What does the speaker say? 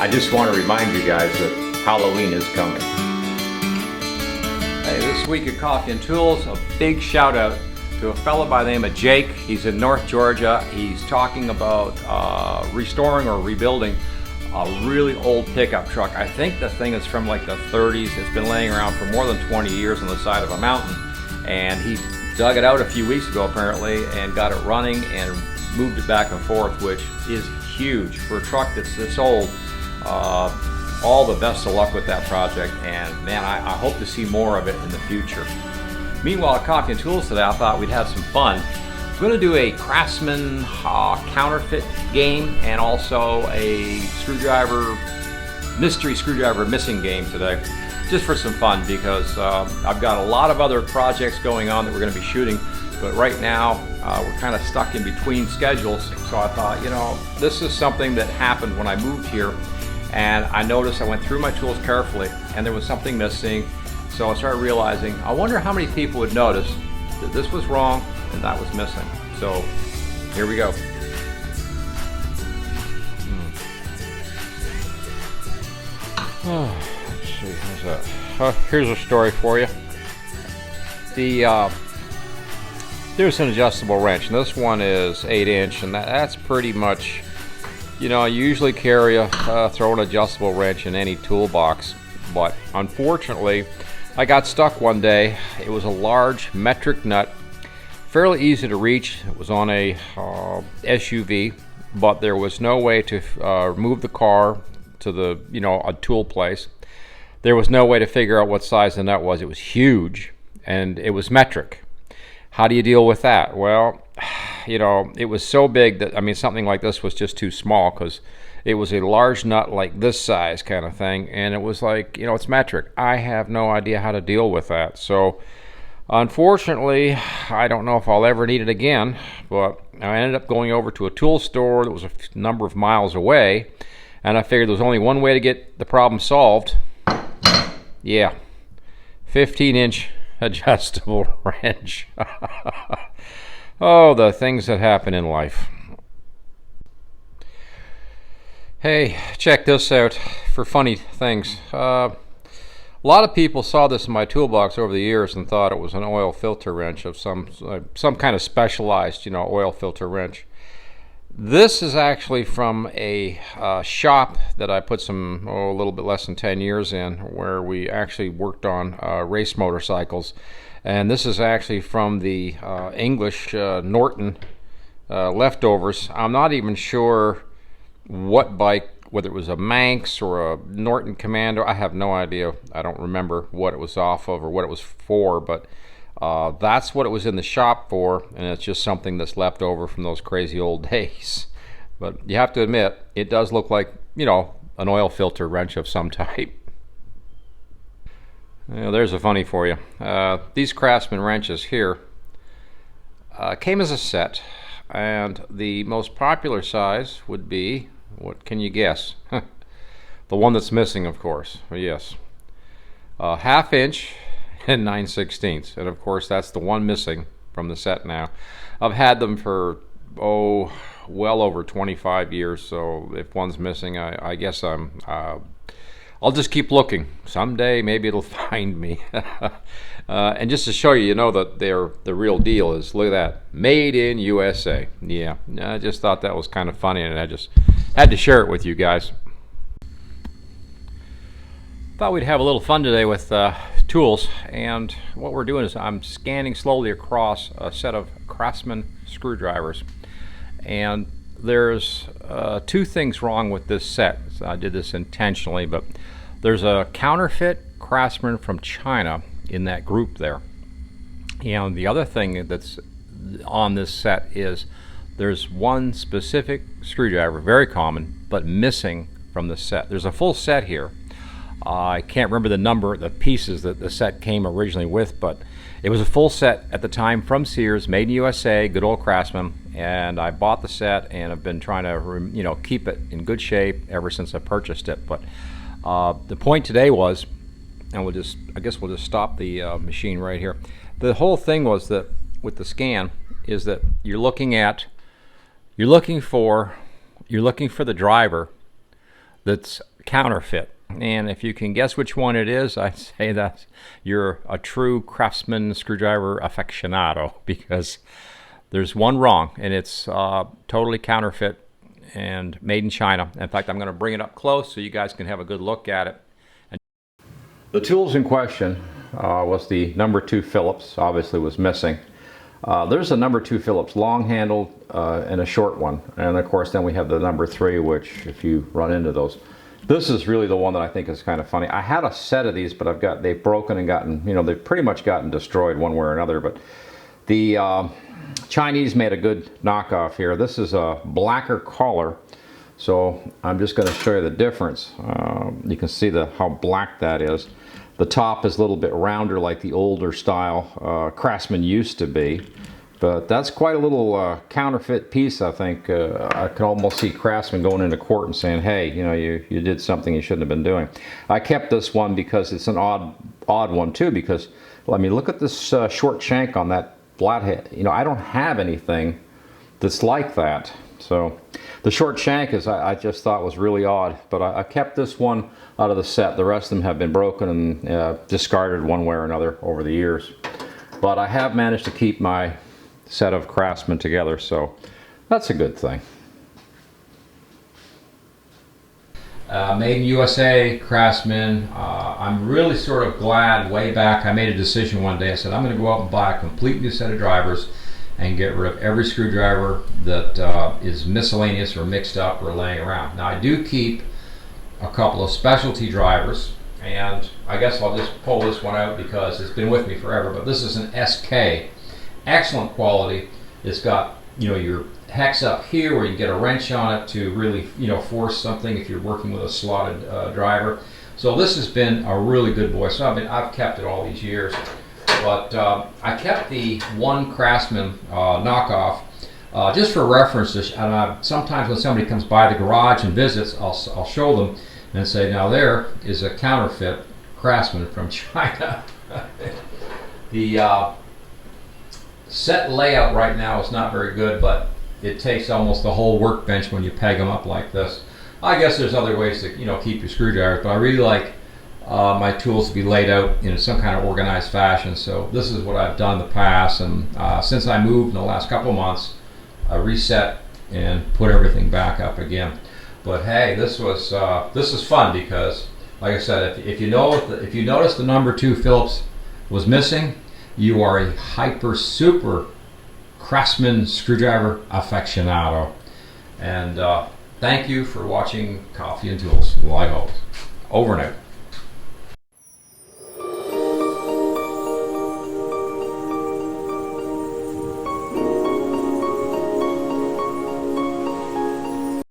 I just want to remind you guys that Halloween is coming. Hey, this week at Coffee and Tools, a big shout out to a fellow by the name of Jake. He's in North Georgia. He's talking about restoring or rebuilding a really old pickup truck. I think the thing is from like the 30s. It's been laying around for more than 20 years on the side of a mountain. And he dug it out a few weeks ago apparently and got it running and moved it back and forth, which is huge for a truck that's this old. All the best of luck with that project, and man, I hope to see more of it in the future. Meanwhile, at Coffee and Tools today, I thought we'd have some fun. I'm going to do a Craftsman counterfeit game and also a mystery screwdriver missing game today, just for some fun, because I've got a lot of other projects going on that we're going to be shooting, but right now we're kind of stuck in between schedules. So I thought, you know, this is something that happened when I moved here. And I noticed, I went through my tools carefully and there was something missing. So I started realizing, I wonder how many people would notice that this was wrong and that was missing. So here we go. Oh, let's see, how's that? Here's a story for you. There's an adjustable wrench, and this one is 8-inch, and that's pretty much, you know, I usually carry throw an adjustable wrench in any toolbox, but unfortunately I got stuck one day. It was a large metric nut, fairly easy to reach. It was on a SUV, but there was no way to move the car to the, you know, a tool place. There was no way to figure out what size the nut was. It was huge and it was metric. How do you deal with that? Well, you know, it was so big that, I mean, something like this was just too small, because it was a large nut like this size kind of thing, and it was like, you know, it's metric. I have no idea how to deal with that. So unfortunately, I don't know if I'll ever need it again, but I ended up going over to a tool store that was a number of miles away, and I figured there was only one way to get the problem solved. Yeah, 15-inch adjustable wrench. Oh, the things that happen in life. Hey, check this out for funny things. A lot of people saw this in my toolbox over the years and thought it was an oil filter wrench of some kind of specialized, you know, oil filter wrench. This is actually from a shop that I put a little bit less than 10 years in, where we actually worked on race motorcycles. And this is actually from the English Norton leftovers. I'm not even sure what bike, whether it was a Manx or a Norton Commander. I have no idea. I don't remember what it was off of or what it was for, but that's what it was in the shop for, and it's just something that's left over from those crazy old days. But you have to admit, it does look like, you know, an oil filter wrench of some type. You know, there's a funny for you. These Craftsman wrenches here came as a set, and the most popular size would be, what can you guess? The one that's missing, of course. Yes, 1/2 inch and 9/16, and of course that's the one missing from the set now. I've had them for well over 25 years, so if one's missing, I guess I'll just keep looking. Someday maybe it'll find me. And just to show you, you know, that the real deal is, look at that, made in USA. Yeah, I just thought that was kind of funny, and I just had to share it with you guys. Thought we'd have a little fun today with tools, and what we're doing is I'm scanning slowly across a set of Craftsman screwdrivers, and there's two things wrong with this set. So I did this intentionally, but there's a counterfeit Craftsman from China in that group there. And the other thing that's on this set is there's one specific screwdriver, very common, but missing from the set. There's a full set here. I can't remember the number, the pieces that the set came originally with, but it was a full set at the time from Sears, made in USA, good old Craftsman, and I bought the set and have been trying to, you know, keep it in good shape ever since I purchased it. But the point today was, and I guess we'll just stop the machine right here. The whole thing was that with the scan is that you're looking for the driver that's counterfeit. And if you can guess which one it is, I'd say that you're a true Craftsman screwdriver aficionado, because there's one wrong, and it's totally counterfeit and made in China. In fact, I'm going to bring it up close so you guys can have a good look at it. The tools in question was the number 2 Phillips. Obviously was missing. There's a number 2 Phillips long handled and a short one, and of course then we have the number 3, which if you run into those, this is really the one that I think is kind of funny. I had a set of these, but they've broken and gotten, you know, they've pretty much gotten destroyed one way or another. But the Chinese made a good knockoff here. This is a blacker color, so I'm just going to show you the difference. You can see how black that is. The top is a little bit rounder, like the older style Craftsman used to be. But that's quite a little counterfeit piece, I think. I could almost see Craftsman going into court and saying, hey, you know, you did something you shouldn't have been doing. I kept this one because it's an odd one too, because, well, I mean, look at this short shank on that flathead. You know, I don't have anything that's like that. So the short shank is, I just thought was really odd, but I kept this one out of the set. The rest of them have been broken and discarded one way or another over the years. But I have managed to keep my set of Craftsman together, so that's a good thing. Made in USA, Craftsman. I'm really sort of glad. Way back, I made a decision one day. I said I'm going to go out and buy a complete new set of drivers and get rid of every screwdriver that is miscellaneous or mixed up or laying around. Now I do keep a couple of specialty drivers, and I guess I'll just pull this one out because it's been with me forever. But this is an SK. Excellent quality. It's got, you know, your hex up here where you get a wrench on it to really, you know, force something if you're working with a slotted driver. So this has been a really good boy. So I've kept it all these years. But I kept the one Craftsman knockoff just for reference. And sometimes when somebody comes by the garage and visits, I'll show them and say, now there is a counterfeit Craftsman from China. The set layout right now is not very good, but it takes almost the whole workbench when you peg them up like this. I guess there's other ways to, you know, keep your screwdrivers, but I really like my tools to be laid out in some kind of organized fashion. So this is what I've done in the past, and since I moved in the last couple of months, I reset and put everything back up again. But hey, this is fun because, like I said, if you notice the number 2 Phillips was missing, you are a hyper super Craftsman screwdriver aficionado. And thank you for watching Coffee and Tools. Like always, over and out.